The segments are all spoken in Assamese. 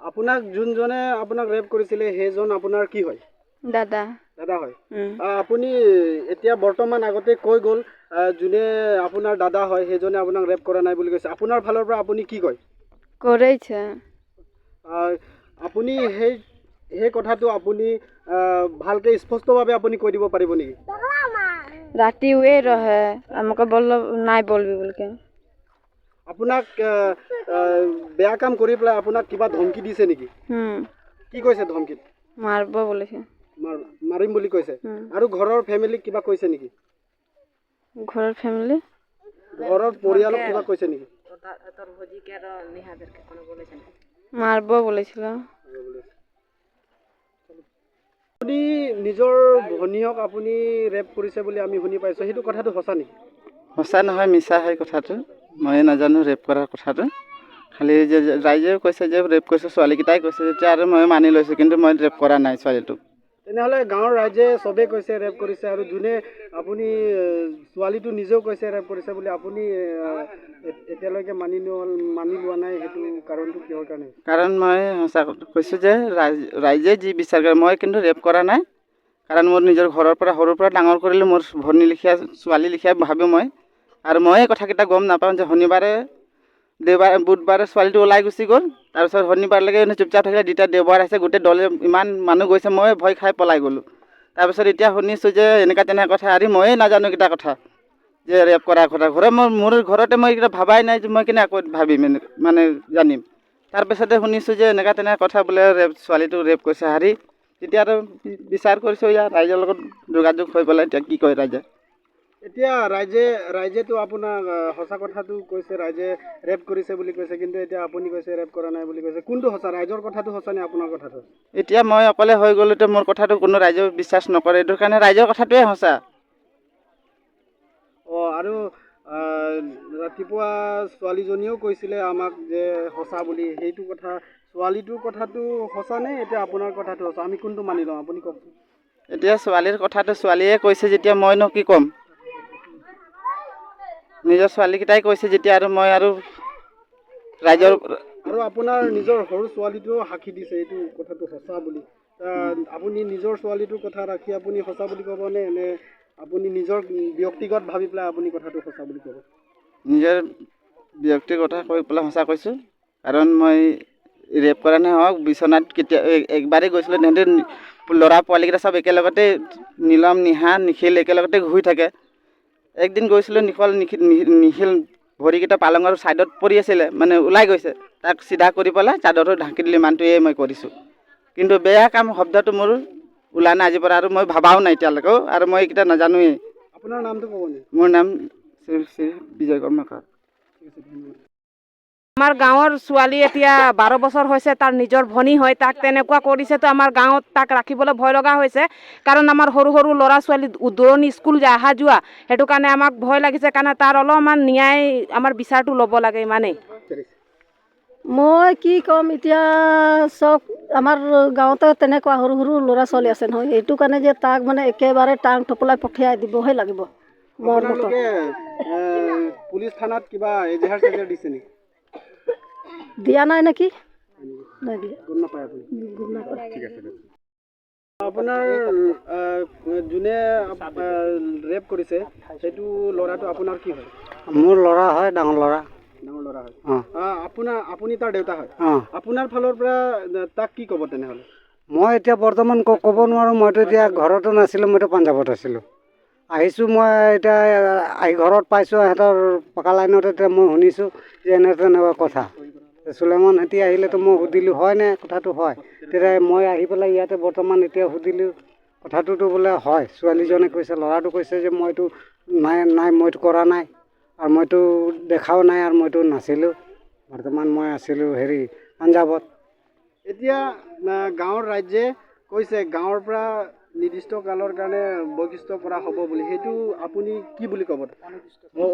আপোনাক যোনজনে আপোনাক ৰেপ কৰিছিলে সেইজন আপোনাৰ কি হয়? দাদা। দাদা হয়। আপুনি এতিয়া বৰ্তমান আগতে কৈ গ'ল যোনে আপোনাৰ দাদা হয় সেইজনে আপোনাক ৰেপ কৰা নাই বুলি কৈছে। আপোনাৰ ফালৰ পৰা আপুনি কি কয়? কৰিছে। আপুনি সেই কথাটো আপুনি ভালকৈ স্পষ্টভাৱে আপুনি কৈ দিব পাৰিব নেকি? ৰাতি উয়ে ৰহে আমাকে বলল নাই বলবি বলকে। আপোনাক বেয়া কাম কৰি পেলাই আপোনাক কিবা ধমকি দিছে নেকি? কি কৈছে ধমকিত? মাৰিব বুলিছে। মাৰিম বুলি কৈছে। আৰু ঘৰৰ ফেমিলিক কিবা কৈছে নেকি? ঘৰৰ ফেমিলি? ঘৰৰ পৰিয়ালক কিবা কৈছে নেকি? মাৰিব বলেছিল। আপুনি নিজৰ ভনীয়ক আপুনি ৰেপ কৰিছে বুলি আমি শুনি পাইছোঁ, সেইটো কথাটো সঁচা নেকি? সঁচা নহয়, মিছা হয় কথাটো। মই নাজানো ৰেপ কৰাৰ কথাটো। খালি যে ৰাইজেও কৈছে যে ৰেপ কৰিছে, ছোৱালীকেইটাই কৈছে যেতিয়া আৰু মই মানি লৈছোঁ, কিন্তু মই ৰেপ কৰা নাই ছোৱালীটোক। তেনেহ'লে গাঁৱৰ ৰাইজে চবেই কৈছে ৰেপ কৰিছে, আৰু যোনে আপুনি ছোৱালীটো নিজেও কৈছে ৰেপ কৰিছে বুলি, আপুনি এতিয়ালৈকে মানি লোৱা নাই, সেইটো কাৰণটো কিহৰ কাৰণে? কাৰণ মই সঁচা কৈছোঁ যে ৰাইজে যি বিচাৰ কৰে, মই কিন্তু ৰেপ কৰা নাই। কাৰণ মোৰ নিজৰ ঘৰৰ পৰা সৰুৰ পৰা ডাঙৰ কৰিলোঁ, মোৰ ভনী লিখীয়া ছোৱালী লিখীয়া ভাবোঁ মই। আৰু মই এই কথাকেইটা গম নাপাওঁ যে বুধবাৰে ছোৱালীটো ওলাই গুচি গ'ল। তাৰপিছত শনিবাৰলৈকে চুপচাপ থাকিলে, যেতিয়া দেওবাৰ আহিছে গোটেই দলে ইমান মানুহ গৈছে, মই ভয় খাই পলাই গ'লোঁ। তাৰপিছত এতিয়া শুনিছোঁ যে এনেকুৱা তেনেকুৱা কথা, আৰু ময়ে নাজানো এইকেইটা কথা যে ৰেপ কৰাৰ কথা। মোৰ ঘৰতে মই এইকেইটা ভাবাই নাই যে মই কেনেকৈ ভাবিম মানে জানিম। তাৰপিছতে শুনিছোঁ যে এনেকুৱা তেনেকুৱা কথা বোলে ছোৱালীটো ৰেপ কৰিছে হাৰি। তেতিয়া আৰু বিচাৰ কৰিছোঁ ইয়াৰ ৰাইজৰ লগত যোগাযোগ হৈ পেলাই এতিয়া কি কয় ৰাইজে। এতিয়া ৰাইজেতো আপোনাক সঁচা কথাটো কৈছে, ৰাইজে ৰেপ কৰিছে বুলি কৈছে, কিন্তু এতিয়া আপুনি কৈছে ৰেপ কৰা নাই বুলি কৈছে। কোনটো সঁচা, ৰাইজৰ কথাটো সঁচা নে আপোনাৰ কথাটো? এতিয়া মই অকলে হৈ গ'লোতো মোৰ কথাটো কোনো ৰাইজেও বিশ্বাস নকৰে, এইটো কাৰণে ৰাইজৰ কথাটোৱে সঁচা। আৰু ৰাতিপুৱা ছোৱালীজনীয়েও কৈছিলে আমাক যে সঁচা বুলি, সেইটো কথা ছোৱালীটোৰ কথাটো সঁচা নে এতিয়া আপোনাৰ কথাটো সঁচা? আমি কোনটো মানি লওঁ আপুনি কওকচোন। এতিয়া ছোৱালীৰ কথাটো ছোৱালীয়ে কৈছে যেতিয়া মইনো কি ক'ম? নিজৰ ছোৱালীকেইটাই কৈছে যেতিয়া আৰু মই আৰু ৰাইজৰ আৰু আপোনাৰ নিজৰ সৰু ছোৱালীটোও সাক্ষী দিছে এইটো কথাটো সঁচা বুলি। আপুনি নিজৰ ছোৱালীটোৰ কথা ৰাখি আপুনি সঁচা বুলি ক'বনে, নে আপুনি নিজৰ ব্যক্তিগত ভাবি পেলাই আপুনি কথাটো সঁচা বুলি ক'ব? নিজৰ ব্যক্তিৰ কথা কৈ পেলাই সঁচা কৈছোঁ। কাৰণ মই ৰেপ কৰা নাই, হওক বিচনাত একবাৰেই গৈছিলোঁ, তেহেঁতে ল'ৰা পোৱালীকেইটা চব একেলগতে নীলম, নিহা, নিখিল একেলগতে শুই থাকে। একদিন গৈছিলোঁ নিখিল ভৰিকেইটা পালঙৰ ছাইডত পৰি আছিলে, মানে ওলাই গৈছে, তাক চিধা কৰি পেলাই চাদৰটো ঢাকি দিলোঁ, ইমানটোৱে মই কৰিছোঁ। কিন্তু বেয়া কাম শব্দটো মোৰ ওলা নাই আজিৰ পৰা, আৰু মই ভাবাও নাই এতিয়ালৈকেও, আৰু মই এইকেইটা নাজানোৱেই। আপোনাৰ নামটো ক'ব নেকি? মোৰ নাম শ্ৰী বিজয় কৰ্মকাৰ। আমাৰ গাঁৱৰ ছোৱালী এতিয়া 12 বছৰ হৈছে, তাৰ নিজৰ ভনী হয়, তাক তেনেকুৱা কৰিছেতো আমাৰ গাঁৱত তাক ৰাখিবলৈ ভয় লগা হৈছে। কাৰণ আমাৰ সৰু সৰু ল'ৰা ছোৱালী দূৰণি স্কুল যায়, অহা যোৱা, সেইটো কাৰণে আমাক ভয় লাগিছে। কাৰণে তাৰ অলপমান ন্যায় আমাৰ বিচাৰটো ল'ব লাগে ইমানেই। মই কি ক'ম এতিয়া, চব আমাৰ গাঁৱতে তেনেকুৱা সৰু সৰু ল'ৰা ছোৱালী আছে নহয়, এইটো কাৰণে যে তাক মানে একেবাৰে টাং টোপলাই পঠিয়াই দিবহে লাগিব। আপোনালোকে পুলিচ থানাত কিবা এজাহাৰ দিছে নেকি? দিয়া নাই নেকি? গম নাপায় আপুনি? ঠিক আছে। আপোনাৰ যোনে ৰেপ কৰিছে সেইটো ল'ৰাটো আপোনাৰ কি হয়? মোৰ ল'ৰা হয়, ডাঙৰ ল'ৰা। ডাঙৰ ল'ৰা হয়। আপুনি তাৰ দেউতা হয়। আপোনাৰ ফালৰ পৰা তাক কি ক'ব তেনেহ'লে? মই এতিয়া বৰ্তমান ক'ব নোৱাৰোঁ, মইতো এতিয়া ঘৰতো নাছিলোঁ, মইতো পাঞ্জাৱত আছিলোঁ। আহিছোঁ মই এতিয়া ঘৰত পাইছোঁ, সিহঁতৰ পকা লাইনত এতিয়া মই শুনিছোঁ যে এনেকুৱা কথা। চুলেমান সিহঁতি আহিলেতো মই সুধিলোঁ হয়নে, কথাটো হয়। তেতিয়া মই আহি পেলাই ইয়াতে বৰ্তমান এতিয়া সুধিলোঁ, কথাটোতো বোলে হয়। ছোৱালীজনে কৈছে, ল'ৰাটো কৈছে যে মইতো নাই মইতো কৰা নাই, আৰু মইতো দেখাও নাই, আৰু মইতো নাছিলোঁ। বৰ্তমান মই আছিলোঁ পাঞ্জাৱত। এতিয়া গাঁৱৰ ৰাইজে কৈছে গাঁৱৰ পৰা নিৰ্দিষ্ট কালৰ কাৰণে বৈশিষ্ট্য কৰা হ'ব বুলি, সেইটো আপুনি কি বুলি ক'ব?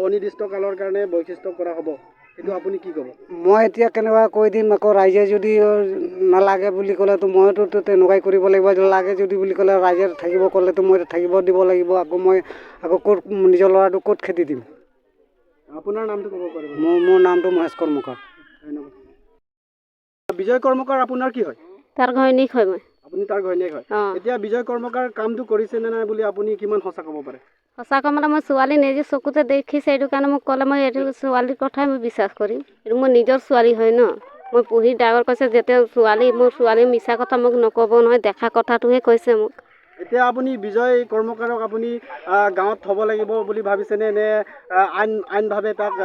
অনিৰ্দিষ্ট কালৰ কাৰণে বৈশিষ্ট্য কৰা হ'ব, সেইটো আপুনি কি ক'ব? মই এতিয়া কেনেকুৱা কৈ দিম, আকৌ ৰাইজে যদি নালাগে বুলি ক'লেতো মইতো তেনেকুৱাই কৰিব লাগিব। লাগে যদি বুলি ক'লে ৰাইজে থাকিব ক'লেতো মই থাকিব দিব লাগিব। মই ক'ত নিজৰ ল'ৰাটো ক'ত খেদি দিম? আপোনাৰ নামটো ক'ব পাৰিব? মোৰ নামটো মহেশ কৰ্মকাৰ। ধন্যবাদ। বিজয় কৰ্মকাৰ আপোনাৰ কি হয়? তাৰ ঘৈণীক হয় মই। আপুনি তাৰ ঘৈণীয়েক হয়। অঁ এতিয়া বিজয় কৰ্মকাৰ কামটো কৰিছে নে নাই বুলি আপুনি কিমান সঁচা ক'ব পাৰে? সঁচাকৈ মানে মই ছোৱালী নিজে চকুতে দেখিছে, এইটো কাৰণে মোক ক'লে মই এইটো ছোৱালীৰ কথাই মই বিশ্বাস কৰিম। এইটো মোৰ নিজৰ ছোৱালী হয় ন, মই পঢ়ি ডাঙৰ কৈছে যেতিয়া মোৰ ছোৱালী মিছা কথা মোক নক'ব নহয়, দেখা কথাটোহে কৈছে মোক। এতিয়া আপুনি বিজয় কৰ্মকাৰক আপুনি গাঁৱত থ'ব লাগিব বুলি ভাবিছেনে, নে আইনভাৱে তাক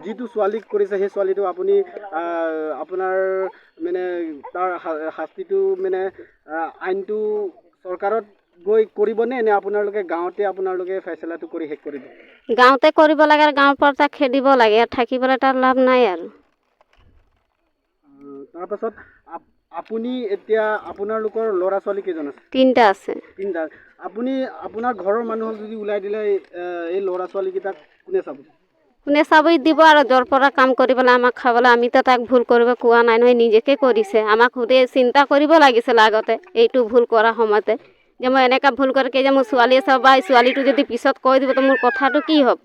যিটো ছোৱালীক কৰিছে সেই ছোৱালীটো আপুনি আপোনাৰ মানে তাৰ শাস্তিটো মানে আইনটো চৰকাৰত গৈ কৰিবনে, নে আপোনালোকে গাঁৱতে আপোনালোকে ফেচলাটো কৰি শেষ কৰিব? গাঁৱতে কৰিব লাগে, গাঁৱৰ পৰা তাক খেদিব লাগে, থাকিবলৈ তাৰ লাভ নাই আৰু। তাৰপাছত আপুনি এতিয়া আপোনালোকৰ ল'ৰা ছোৱালী কেইজন আছে? 3টা আছে। 3টা। আপুনি আপোনাৰ ঘৰৰ মানুহক যদি ওলাই দিলে এই ল'ৰা ছোৱালীকেইটাক কোনে চাব? কোনে চাবই দিব আৰু য'ৰ পৰা কাম কৰিবলৈ আমাক খাবলৈ, আমিতো তাক ভুল কৰিব কোৱা নাই নহয়, নিজকে কৰিছে। আমাক সুধে চিন্তা কৰিব লাগিছিল আগতে, এইটো ভুল কৰাৰ সময়তে যে মই এনেকুৱা ভুল কৰি যে মোৰ ছোৱালীয়ে চাব, বা ছোৱালীটো যদি পিছত কৈ দিব তো মোৰ কথাটো কি হ'ব?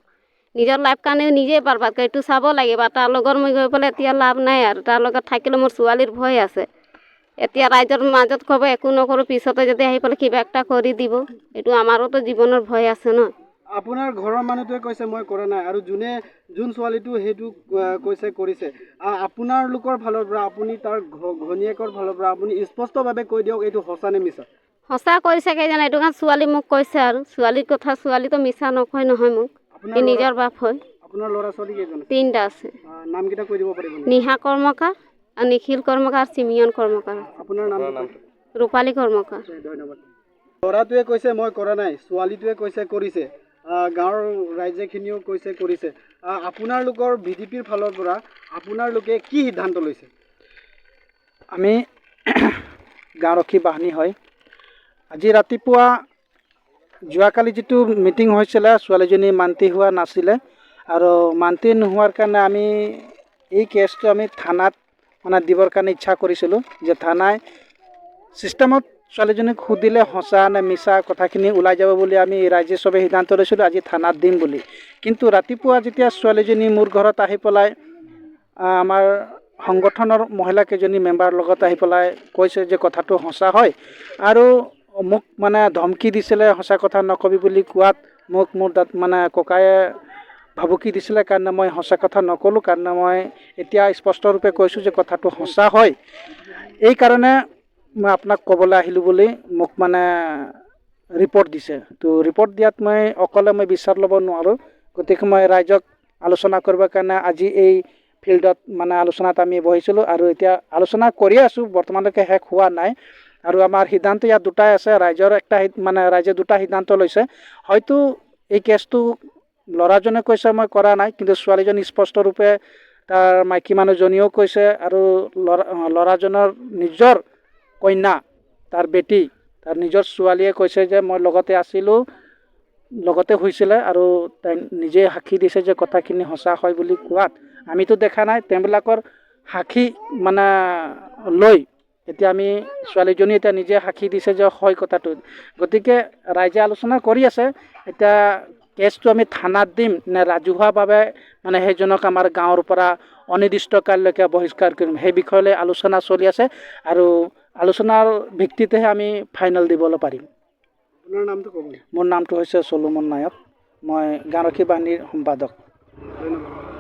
নিজৰ লাইফ কাৰণেও নিজেই বৰবাদ কৰে, এইটো চাব লাগিব। তাৰ লগত মই গৈ পেলাই এতিয়া লাভ নাই আৰু, তাৰ লগত থাকিলে মোৰ ছোৱালীৰ ভয় আছে। এতিয়া ৰাইজৰ মাজত ক'ব একো নকৰোঁ, পিছতে যদি আহি পেলাই কিবা এটা কৰি দিব, এইটো আমাৰোতো জীৱনৰ ভয় আছে ন। আপোনাৰ ঘৰৰ মানুহটোৱে কৈছে মই কৰা নাই, আৰু যোন ছোৱালীটো সেইটো কৈছে কৰিছে, আপোনালোকৰ ফালৰ পৰা আপুনি তাৰ ঘৈণীয়েকৰ ফালৰ পৰা আপুনি স্পষ্টভাৱে কৈ দিয়ক এইটো সঁচা নে মিছা? সঁচা কৰিছে কেইজানে, এইটো কাৰণে ছোৱালী মোক কৈছে আৰু, ছোৱালীৰ কথা ছোৱালীতো মিছা নকয় নহয় মোক, সি নিজৰ বাপ হয়। আপোনাৰ ল'ৰা ছোৱালী কেইজন আছে? 3টা আছে। নামকেইটা কৈ দিব পাৰিব নেকি? নিহা কৰ্মকাৰ, নিখিল কৰ্মকাৰ, চিমিয়ন কৰ্মকাৰ। আপোনাৰ নাম? ৰূপালী কৰ্মকাৰ। ধন্যবাদ। ল'ৰাটোৱে কৈছে মই কৰা নাই, ছোৱালীটোৱে কৈছে কৰিছে, গাঁৱৰ ৰাইজেখিনিও কৈছে কৰিছে। আপোনালোকৰ VDPৰ ফালৰ পৰা আপোনালোকে কি সিদ্ধান্ত লৈছে? আমি গাঁওৰক্ষী বাহিনী হয়। আজি ৰাতিপুৱা যোৱাকালি যিটো মিটিং হৈছিলে, ছোৱালীজনী মান্তি হোৱা নাছিলে, আৰু মান্তি নোহোৱাৰ কাৰণে আমি এই কেছটো আমি থানাত মানে দিবৰ কাৰণে ইচ্ছা কৰিছিলোঁ, যে থানাই ছিষ্টেমত ছোৱালীজনীক সুধিলে সঁচা নে মিছা কথাখিনি ওলাই যাব বুলি আমি ৰাইজে চবে সিদ্ধান্ত লৈছিলোঁ আজি থানাত দিম বুলি। কিন্তু ৰাতিপুৱা যেতিয়া ছোৱালীজনী মোৰ ঘৰত আহি পেলাই আমাৰ সংগঠনৰ মহিলাকেইজনী মেম্বাৰৰ লগত আহি পেলাই কৈছে যে কথাটো সঁচা হয়, আৰু মোক মানে ধমকি দিছিলে সঁচা কথা নকবি বুলি কোৱাত, মোৰ মানে ককায়ে ভাবুকি দিছিলে কাৰণে মই সঁচা কথা নক'লোঁ, কাৰণে মই এতিয়া স্পষ্টৰূপে কৈছোঁ যে কথাটো সঁচা হয়। এই কাৰণে মই আপোনাক ক'বলৈ আহিলোঁ বুলি মোক মানে ৰিপৰ্ট দিছে। তো ৰিপৰ্ট দিয়াত মই অকলে বিশ্বাস ল'ব নোৱাৰোঁ, গতিকে মই ৰাইজক আলোচনা কৰিবৰ কাৰণে আজি এই ফিল্ডত মানে আলোচনাত আমি বহিছিলোঁ, আৰু এতিয়া আলোচনা কৰি আছোঁ, বৰ্তমানলৈকে শেষ হোৱা নাই। আৰু আমাৰ সিদ্ধান্ত ইয়াত দুটাই আছে, ৰাইজৰ ৰাইজে দুটা সিদ্ধান্ত লৈছে। হয়তো এই কেছটো ল'ৰাজনে কৈছে মই কৰা নাই, কিন্তু ছোৱালীজনী স্পষ্টৰূপে তাৰ মাইকী মানুহজনীও কৈছে, আৰু ল'ৰাজনৰ নিজৰ কন্যা, তাৰ বেটী, তাৰ নিজৰ ছোৱালীয়ে কৈছে যে মই লগতে আছিলোঁ, লগতে হৈছিলে, আৰু তাই নিজে সাক্ষী দিছে যে কথাখিনি সঁচা হয় বুলি কোৱাত আমিতো দেখা নাই, তেওঁবিলাকৰ সাক্ষী মানে লৈ এতিয়া আমি ছোৱালীজনী এতিয়া নিজে সাক্ষী দিছে যে হয় কথাটো। গতিকে ৰাইজে আলোচনা কৰি আছে, এতিয়া কেছটো আমি থানাত দিম নে ৰাজহুৱাভাৱে মানে সেইজনক আমাৰ গাঁৱৰ পৰা অনিৰ্দিষ্টকাললৈকে বহিষ্কাৰ কৰিম, সেই বিষয়লৈ আলোচনা চলি আছে, আৰু আলোচনাৰ ভিত্তিতেহে আমি ফাইনেল দিবলৈ পাৰিম। আপোনাৰ নামটো ক'ব? মোৰ নামটো হৈছে চলোমন নায়ক, মই গাঁওৰক্ষী বাহিনীৰ সম্পাদক। ধন্যবাদ।